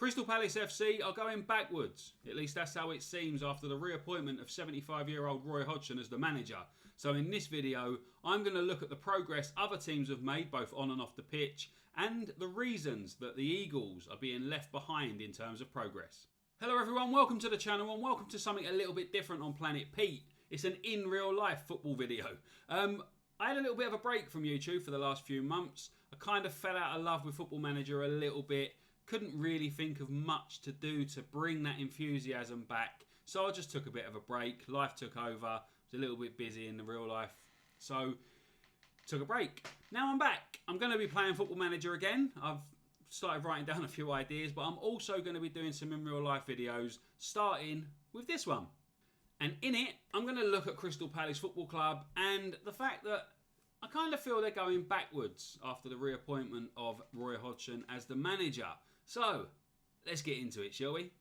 Crystal Palace FC are going backwards. At least that's how it seems after the reappointment of 75-year-old Roy Hodgson as the manager. So in this video, I'm going to look at the progress other teams have made both on and off the pitch and the reasons that the Eagles are being left behind in terms of progress. Hello everyone, welcome to the channel and welcome to something a little bit different on Planet Pete. It's an in real life football video. I had a little bit of a break from YouTube for the last few months. I kind of fell out of love with Football Manager a little bit. Couldn't really think of much to do to bring that enthusiasm back. So I just took a bit of a break. Life took over. Was a little bit busy in the real life. So took a break. Now I'm back. I'm going to be playing Football Manager again. I've started writing down a few ideas, but I'm also going to be doing some in real life videos, starting with this one. And in it, I'm going to look at Crystal Palace Football Club and the fact that I kind of feel they're going backwards after the reappointment of Roy Hodgson as the manager. So, let's get into it, shall we?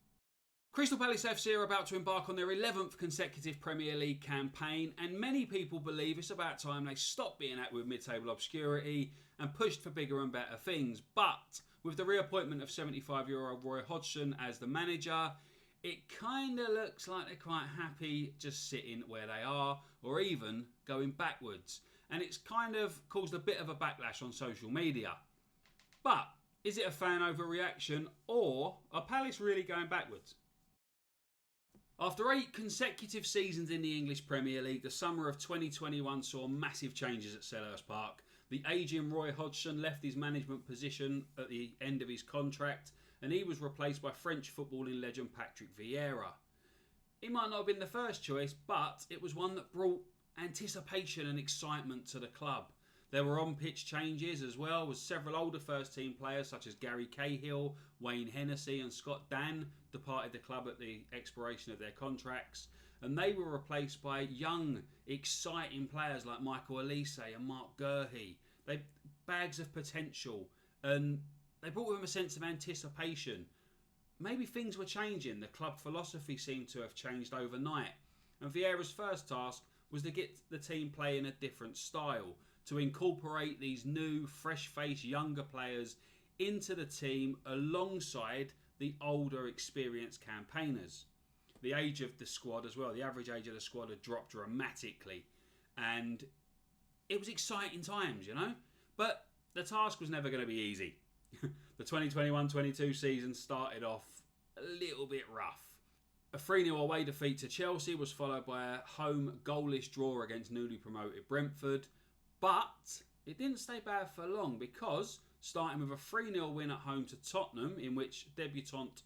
Crystal Palace FC are about to embark on their 11th consecutive Premier League campaign, and many people believe it's about time they stop being at with mid-table obscurity and pushed for bigger and better things. But with the reappointment of 75-year-old Roy Hodgson as the manager, it kind of looks like they're quite happy just sitting where they are, or even going backwards. And it's kind of caused a bit of a backlash on social media. But is it a fan overreaction, or are Palace really going backwards? After 8 consecutive seasons in the English Premier League, the summer of 2021 saw massive changes at Selhurst Park. The ageing Roy Hodgson left his management position at the end of his contract, and he was replaced by French footballing legend Patrick Vieira. He might not have been the first choice, but it was one that brought anticipation and excitement to the club. There were on-pitch changes as well, with several older first-team players such as Gary Cahill, Wayne Hennessy and Scott Dan departed the club at the expiration of their contracts, and they were replaced by young, exciting players like Michael Elise and Mark Gurhey. They bags of potential, and they brought with them a sense of anticipation. Maybe things were changing. The club philosophy seemed to have changed overnight, and Vieira's first task was to get the team playing a different style, to incorporate these new, fresh-faced, younger players into the team alongside the older, experienced campaigners. The age of the squad as well, the average age of the squad had dropped dramatically, and it was exciting times, you know? But the task was never going to be easy. The 2021-22 season started off a little bit rough. A 3-0 away defeat to Chelsea was followed by a home goalless draw against newly promoted Brentford. But it didn't stay bad for long, because starting with a 3-0 win at home to Tottenham, in which debutant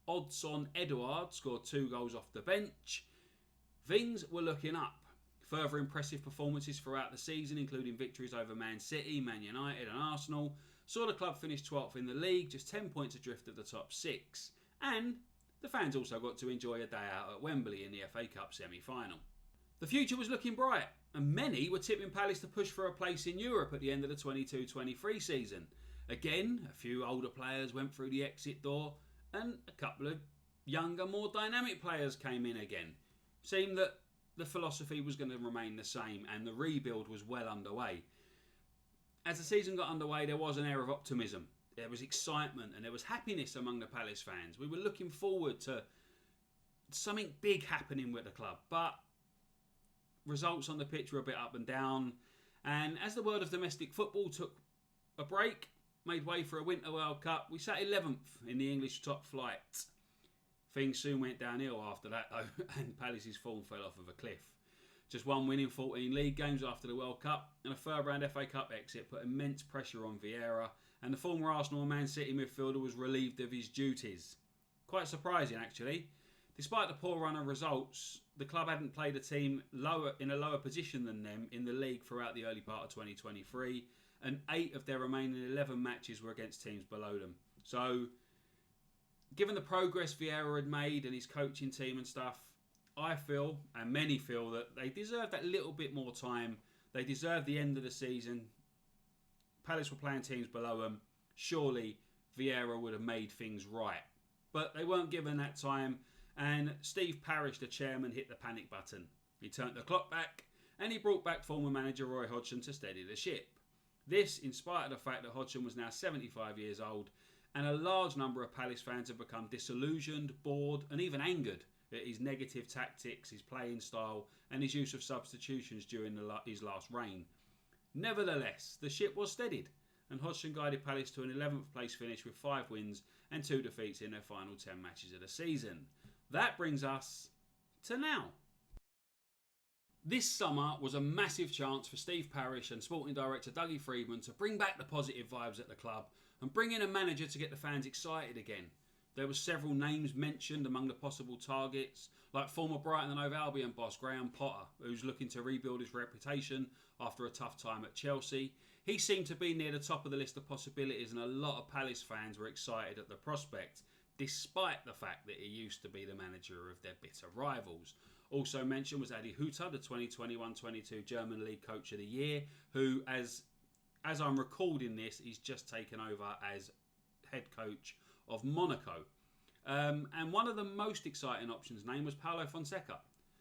Hodgson Edouard scored 2 goals off the bench, things were looking up. Further impressive performances throughout the season, including victories over Man City, Man United and Arsenal, saw the club finish 12th in the league, just 10 points adrift of the top 6. And the fans also got to enjoy a day out at Wembley in the FA Cup semi-final. The future was looking bright, and many were tipping Palace to push for a place in Europe at the end of the 22-23 season. Again, a few older players went through the exit door, and a couple of younger, more dynamic players came in again. It seemed that the philosophy was going to remain the same, and the rebuild was well underway. As the season got underway, there was an air of optimism. There was excitement and there was happiness among the Palace fans. We were looking forward to something big happening with the club, but results on the pitch were a bit up and down. And as the world of domestic football took a break, made way for a Winter World Cup, we sat 11th in the English top flight. Things soon went downhill after that though, and Palace's form fell off of a cliff. Just one win in 14 league games after the World Cup, and a third round FA Cup exit put immense pressure on Vieira, and the former Arsenal and Man City midfielder was relieved of his duties. Quite surprising actually. Despite the poor run of results, the club hadn't played a team in a lower position than them in the league throughout the early part of 2023, and 8 of their remaining 11 matches were against teams below them. So, given the progress Vieira had made and his coaching team and stuff, I feel, and many feel, that they deserve that little bit more time. They deserve the end of the season. Palace were playing teams below them. Surely Vieira would have made things right. But they weren't given that time, and Steve Parish, the chairman, hit the panic button. He turned the clock back, and he brought back former manager Roy Hodgson to steady the ship. This, in spite of the fact that Hodgson was now 75 years old and a large number of Palace fans have become disillusioned, bored and even angered at his negative tactics, his playing style and his use of substitutions during his last reign. Nevertheless, the ship was steadied and Hodgson guided Palace to an 11th place finish with 5 wins and 2 defeats in their final 10 matches of the season. That brings us to now. This summer was a massive chance for Steve Parish and sporting director Dougie Freedman to bring back the positive vibes at the club and bring in a manager to get the fans excited again. There were several names mentioned among the possible targets, like former Brighton and Hove Albion boss Graham Potter, who's looking to rebuild his reputation after a tough time at Chelsea. He seemed to be near the top of the list of possibilities, and a lot of Palace fans were excited at the prospect, despite the fact that he used to be the manager of their bitter rivals. Also mentioned was Adi Hütter, the 2021-22 German League Coach of the Year, who, as I'm recording this, he's just taken over as head coach of Monaco. And one of the most exciting options named was Paulo Fonseca,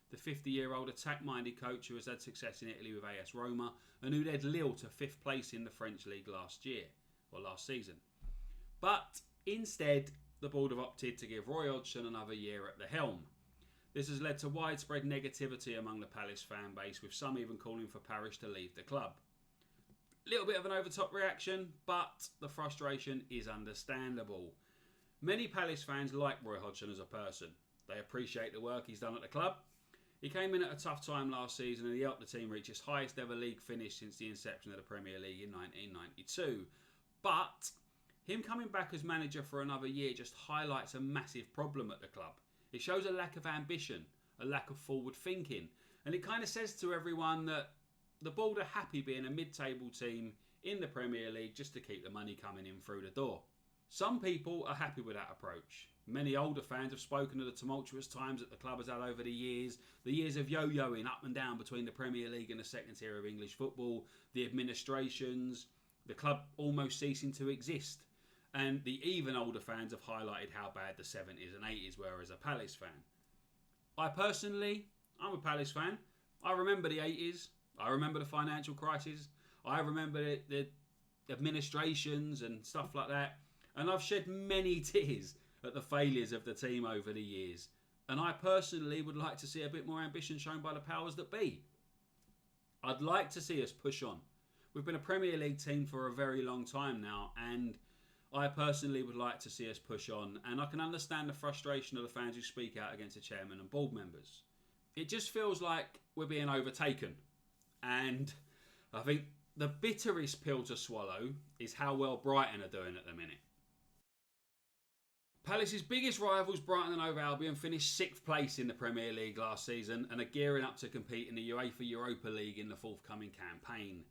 the 50-year-old attack-minded coach who has had success in Italy with AS Roma and who led Lille to 5th place in the French league last season. But instead, the board have opted to give Roy Hodgson another year at the helm. This has led to widespread negativity among the Palace fan base, with some even calling for Parish to leave the club. Little bit of an over-top reaction, but the frustration is understandable. Many Palace fans like Roy Hodgson as a person. They appreciate the work he's done at the club. He came in at a tough time last season and he helped the team reach its highest ever league finish since the inception of the Premier League in 1992. But him coming back as manager for another year just highlights a massive problem at the club. It shows a lack of ambition, a lack of forward thinking, and it kind of says to everyone that the board are happy being a mid-table team in the Premier League just to keep the money coming in through the door. Some people are happy with that approach. Many older fans have spoken of the tumultuous times that the club has had over the years of yo-yoing up and down between the Premier League and the second tier of English football, the administrations, the club almost ceasing to exist. And the even older fans have highlighted how bad the 70s and 80s were as a Palace fan. I'm a Palace fan. I remember the 80s. I remember the financial crisis. I remember the administrations and stuff like that. And I've shed many tears at the failures of the team over the years. And I personally would like to see a bit more ambition shown by the powers that be. I'd like to see us push on. We've been a Premier League team for a very long time now, and I personally would like to see us push on, and I can understand the frustration of the fans who speak out against the chairman and board members. It just feels like we're being overtaken, and I think the bitterest pill to swallow is how well Brighton are doing at the minute. Palace's biggest rivals, Brighton and Hove Albion, finished 6th place in the Premier League last season and are gearing up to compete in the UEFA Europa League in the forthcoming campaign.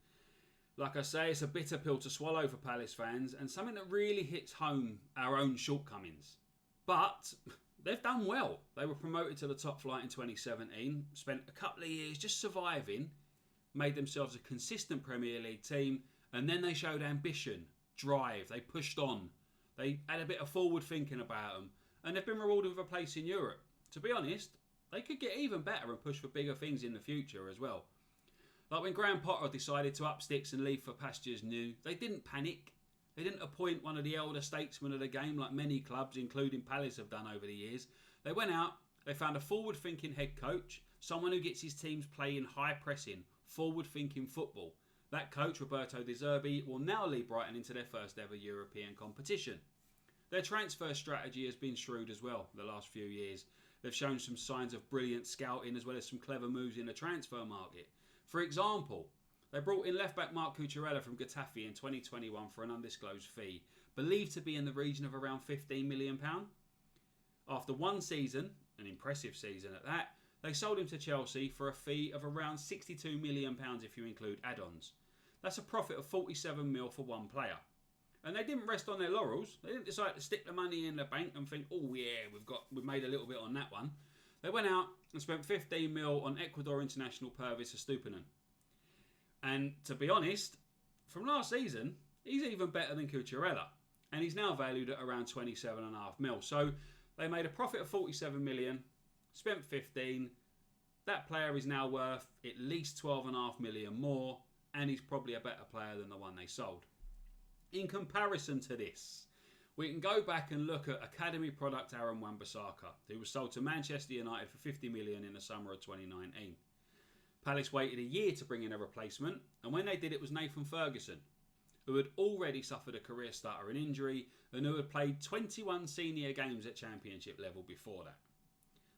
Like I say, it's a bitter pill to swallow for Palace fans and something that really hits home our own shortcomings. But they've done well. They were promoted to the top flight in 2017, spent a couple of years just surviving, made themselves a consistent Premier League team, and then they showed ambition, drive, they pushed on. They had a bit of forward thinking about them, and they've been rewarded with a place in Europe. To be honest, they could get even better and push for bigger things in the future as well. Like when Graham Potter decided to up sticks and leave for pastures new, they didn't panic. They didn't appoint one of the elder statesmen of the game like many clubs, including Palace, have done over the years. They went out, they found a forward-thinking head coach, someone who gets his teams playing high-pressing, forward-thinking football. That coach, Roberto De Zerbi, will now lead Brighton into their first ever European competition. Their transfer strategy has been shrewd as well the last few years. They've shown some signs of brilliant scouting as well as some clever moves in the transfer market. For example, they brought in left-back Marc Cucurella from Getafe in 2021 for an undisclosed fee, believed to be in the region of around £15 million. After one season, an impressive season at that, they sold him to Chelsea for a fee of around £62 million if you include add-ons. That's a profit of £47 million for one player. And they didn't rest on their laurels. They didn't decide to stick the money in the bank and think, oh yeah, we've made a little bit on that one. They went out and spent 15 mil on Ecuador international Pervis Estupinan. And to be honest, from last season, he's even better than Cucurella. And he's now valued at around 27.5 mil. So they made a profit of 47 million, spent 15. That player is now worth at least 12.5 million more, and he's probably a better player than the one they sold. In comparison to this, We can go back and look at academy product Aaron Wan-Bissaka, who was sold to Manchester United for 50 million in the summer of 2019. Palace waited a year to bring in a replacement, and when they did, it was Nathan Ferguson, who had already suffered a career starter and injury and who had played 21 senior games at Championship level before that.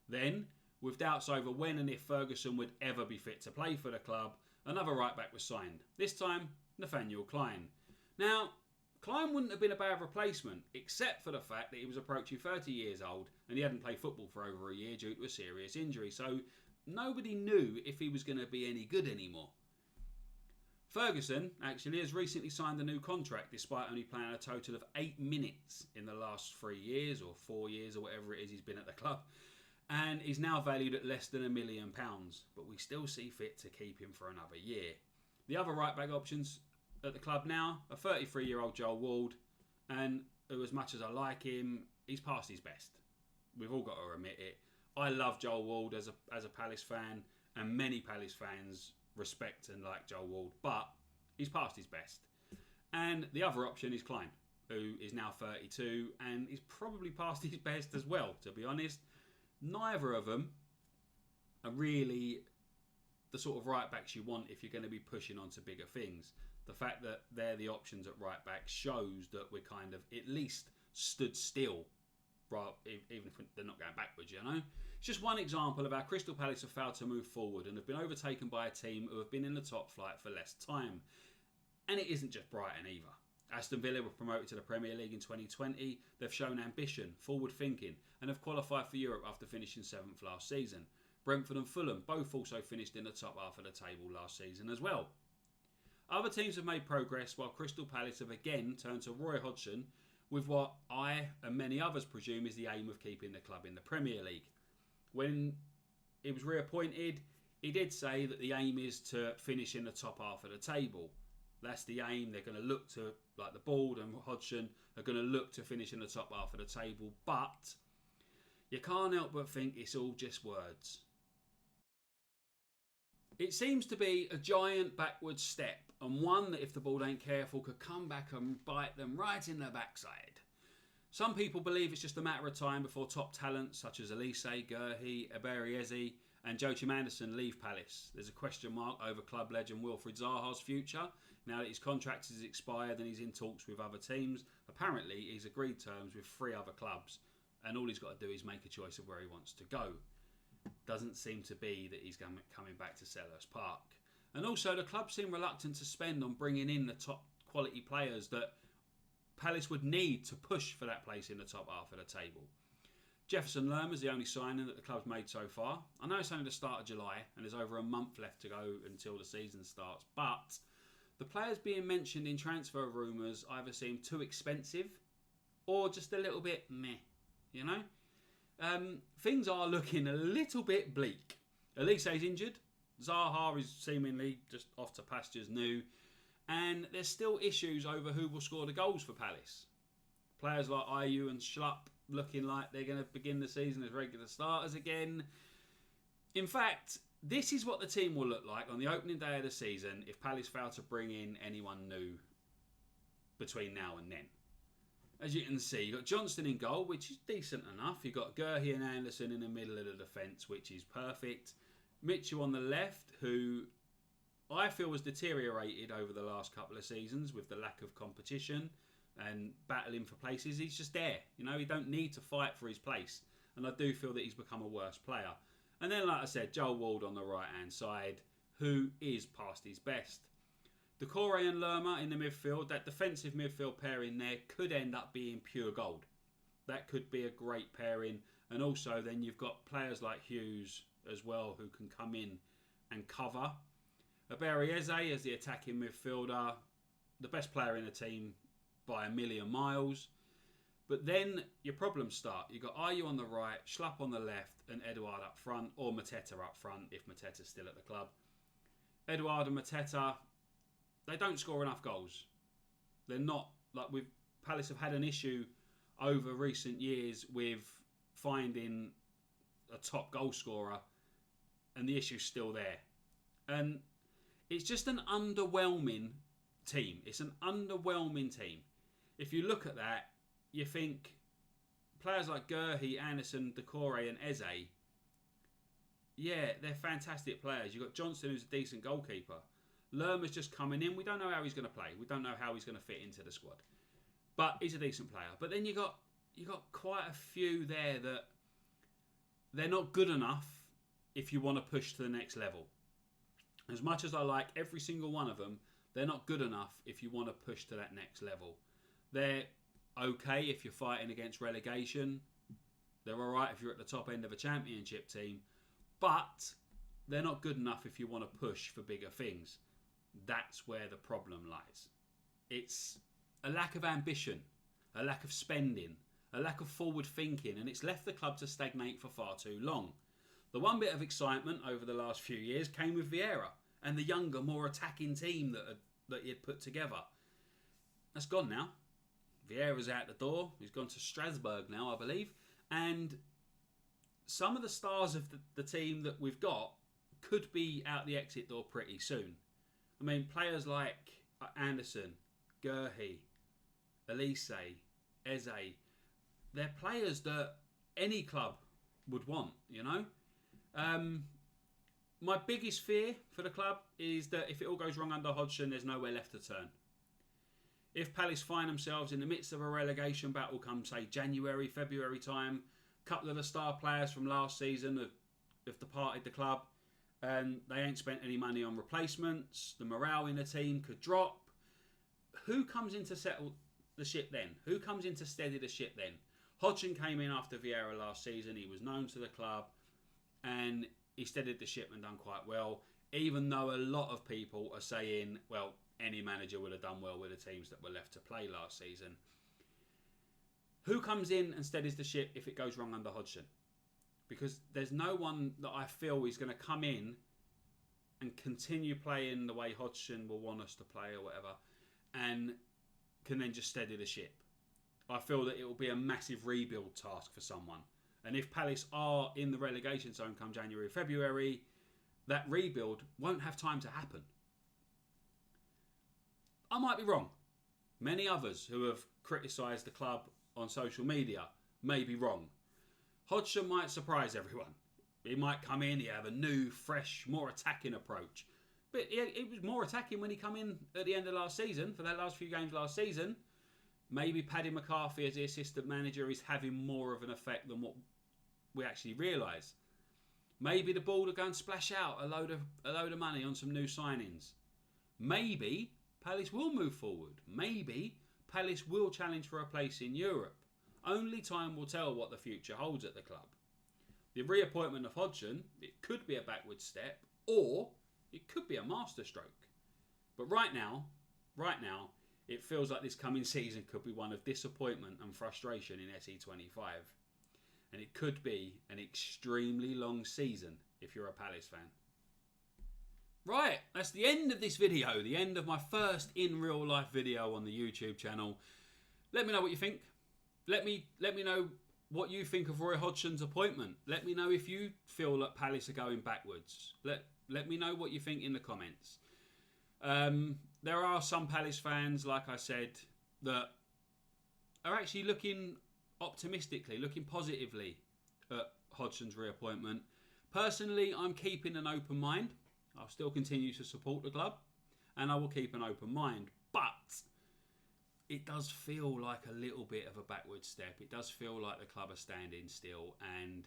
Then, with doubts over when and if Ferguson would ever be fit to play for the club, another right-back was signed, this time Nathaniel Clyne. Now, Clyne wouldn't have been a bad replacement, except for the fact that he was approaching 30 years old and he hadn't played football for over a year due to a serious injury, so nobody knew if he was going to be any good anymore. Ferguson actually has recently signed a new contract despite only playing a total of 8 minutes in the last 3 years or 4 years or whatever it is he's been at the club, and is now valued at less than £1 million, but we still see fit to keep him for another year. The other right back options at the club now are 33-year-old Joel Ward, and who, as much as I like him, he's past his best. We've all got to admit it. I love Joel Ward as a Palace fan, and many Palace fans respect and like Joel Ward, but he's past his best. And the other option is Clyne, who is now 32 and is probably past his best as well, to be honest. Neither of them are really the sort of right backs you want if you're going to be pushing on to bigger things. The fact that they're the options at right back shows that we're kind of at least stood still, right, even if they're not going backwards, you know. It's just one example of how Crystal Palace have failed to move forward and have been overtaken by a team who have been in the top flight for less time. And it isn't just Brighton either. Aston Villa were promoted to the Premier League in 2020. They've shown ambition, forward thinking, and have qualified for Europe after finishing 7th last season. Brentford and Fulham both also finished in the top half of the table last season as well. Other teams have made progress, while Crystal Palace have again turned to Roy Hodgson with what I and many others presume is the aim of keeping the club in the Premier League. When he was reappointed, he did say that the aim is to finish in the top half of the table. That's the aim. They're going to look to, like the board and Hodgson are going to look to finish in the top half of the table, but you can't help but think it's all just words. It seems to be a giant backward step, and one that if the board ain't careful could come back and bite them right in the backside. Some people believe it's just a matter of time before top talents such as Elise, Gurhi, Eberechi and Joachim Andersen leave Palace. There's a question mark over club legend Wilfried Zaha's future now that his contract has expired and he's in talks with other teams. Apparently he's agreed terms with 3 other clubs and all he's got to do is make a choice of where he wants to go. Doesn't seem to be that he's coming back to Selhurst Park. And also the club seem reluctant to spend on bringing in the top quality players that Palace would need to push for that place in the top half of the table. Jefferson Lerma is the only signing that the club's made so far. I know it's only the start of July and there's over a month left to go until the season starts, but the players being mentioned in transfer rumours either seem too expensive or just a little bit meh, you know? Things are looking a little bit bleak. Elise is injured. Zaha is seemingly just off to pastures new. And there's still issues over who will score the goals for Palace. Players like Ayew and Schlupp looking like they're going to begin the season as regular starters again. In fact, this is what the team will look like on the opening day of the season if Palace fail to bring in anyone new between now and then. As you can see, you've got Johnston in goal, which is decent enough. You've got Gurhi and Andersen in the middle of the defence, which is perfect. Mitchell on the left, who I feel was deteriorated over the last couple of seasons with the lack of competition and battling for places. He's just there. You know, he don't need to fight for his place. And I do feel that he's become a worse player. And then, like I said, Joel Ward on the right-hand side, who is past his best. Decore and Lerma in the midfield, that defensive midfield pairing there could end up being pure gold. That could be a great pairing. And also then you've got players like Hughes as well who can come in and cover. Eberechi as the attacking midfielder, the best player in the team by a million miles. But then your problems start. You've got Ayew on the right, Schlupp on the left and Edouard up front, or Mateta up front if Mateta's still at the club. Edouard and Mateta, they don't score enough goals. They're not, like Palace have had an issue over recent years with finding a top goal scorer and the issue's still there. And it's just an underwhelming team. It's an underwhelming team. If you look at that, you think players like Gurhey, Anderson, Decore and Eze, yeah, they're fantastic players. You've got Johnson, who's a decent goalkeeper. Lerma's just coming in. We don't know how he's going to play. We don't know how he's going to fit into the squad. But he's a decent player. But then you got quite a few there that they're not good enough if you want to push to the next level. As much as I like every single one of them, they're not good enough if you want to push to that next level. They're okay if you're fighting against relegation. They're alright if you're at the top end of a championship team. But they're not good enough if you want to push for bigger things. That's where the problem lies. It's a lack of ambition, a lack of spending, a lack of forward thinking, and it's left the club to stagnate for far too long. The one bit of excitement over the last few years came with Vieira and the younger, more attacking team that he had put together. That's gone now. Vieira's out the door. He's gone to Strasbourg now, I believe. And some of the stars of the team that we've got could be out the exit door pretty soon. I mean, players like Anderson, Gurhey, Elise, Eze, they're players that any club would want, you know? My biggest fear for the club is that if it all goes wrong under Hodgson, there's nowhere left to turn. If Palace find themselves in the midst of a relegation battle come, say, January, February time, a couple of the star players from last season have departed the club, and they ain't spent any money on replacements, the morale in the team could drop. Who comes in to settle the ship then? Who comes in to steady the ship then? Hodgson came in after Vieira last season. He was known to the club, and he steadied the ship and done quite well, even though a lot of people are saying, well, any manager would have done well with the teams that were left to play last season. Who comes in and steadies the ship if it goes wrong under Hodgson? Because there's no one that I feel is going to come in and continue playing the way Hodgson will want us to play or whatever, and can then just steady the ship. I feel that it will be a massive rebuild task for someone. And if Palace are in the relegation zone come January, February, that rebuild won't have time to happen. I might be wrong. Many others who have criticised the club on social media may be wrong. Hodgson might surprise everyone. He might come in, he have a new, fresh, more attacking approach. But it was more attacking when he come in at the end of last season, for that last few games last season. Maybe Paddy McCarthy as the assistant manager is having more of an effect than what we actually realise. Maybe the ball will go and splash out a load of money on some new signings. Maybe Palace will move forward. Maybe Palace will challenge for a place in Europe. Only time will tell what the future holds at the club. The reappointment of Hodgson, it could be a backward step, or it could be a masterstroke. But right now, it feels like this coming season could be one of disappointment and frustration in SE25. And it could be an extremely long season if you're a Palace fan. Right, that's the end of this video, the end of my first in real life video on the YouTube channel. Let me know what you think. Let me know what you think of Roy Hodgson's appointment. Let me know if you feel that Palace are going backwards. Let me know what you think in the comments. There are some Palace fans, like I said, that are actually looking optimistically, looking positively at Hodgson's reappointment. Personally, I'm keeping an open mind. I'll still continue to support the club, and I will keep an open mind. But it does feel like a little bit of a backward step. It does feel like the club are standing still, and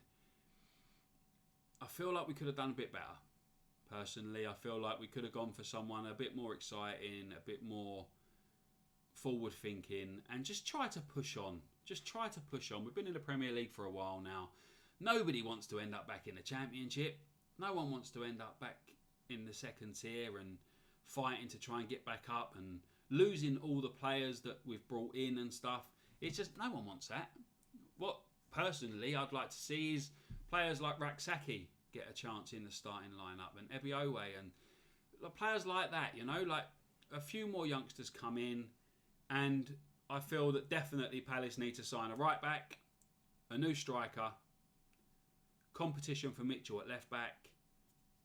I feel like we could have done a bit better. Personally, I feel like we could have gone for someone a bit more exciting, a bit more forward thinking, and just try to push on. Just try to push on. We've been in the Premier League for a while now. Nobody wants to end up back in the Championship. No one wants to end up back in the second tier and fighting to try and get back up and losing all the players that we've brought in and stuff. It's just, no one wants that. What, personally, I'd like to see is players like Raksaki get a chance in the starting lineup, and Ebiowe, and players like that, you know, like a few more youngsters come in, and I feel that definitely Palace need to sign a right back, a new striker, competition for Mitchell at left back,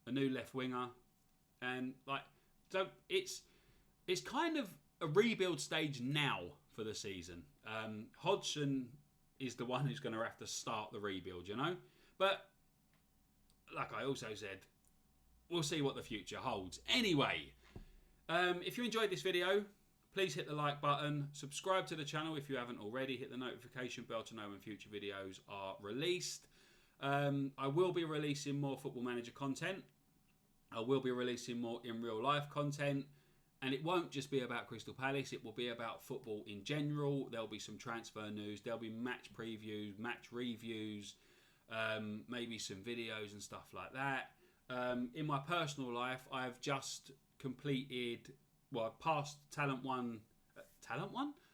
a new left winger, and like, so it's kind of a rebuild stage now for the season. Hodgson is the one who's going to have to start the rebuild, you know. But like I also said, we'll see what the future holds. Anyway, if you enjoyed this video, please hit the like button. Subscribe to the channel if you haven't already. Hit the notification bell to know when future videos are released. I will be releasing more Football Manager content. I will be releasing more in real life content. And it won't just be about Crystal Palace. It will be about football in general. There'll be some transfer news. There'll be match previews, match reviews, maybe some videos and stuff like that. In my personal life, I've just completed, well, I passed Talent 1.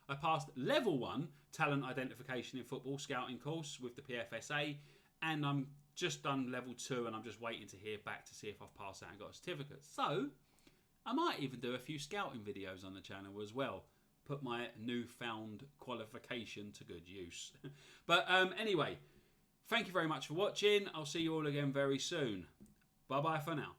I passed Level 1 Talent Identification in Football Scouting course with the PFSA. And I'm just done Level 2 and I'm just waiting to hear back to see if I've passed that and got a certificate. So I might even do a few scouting videos on the channel as well. Put my newfound qualification to good use. But anyway, thank you very much for watching. I'll see you all again very soon. Bye-bye for now.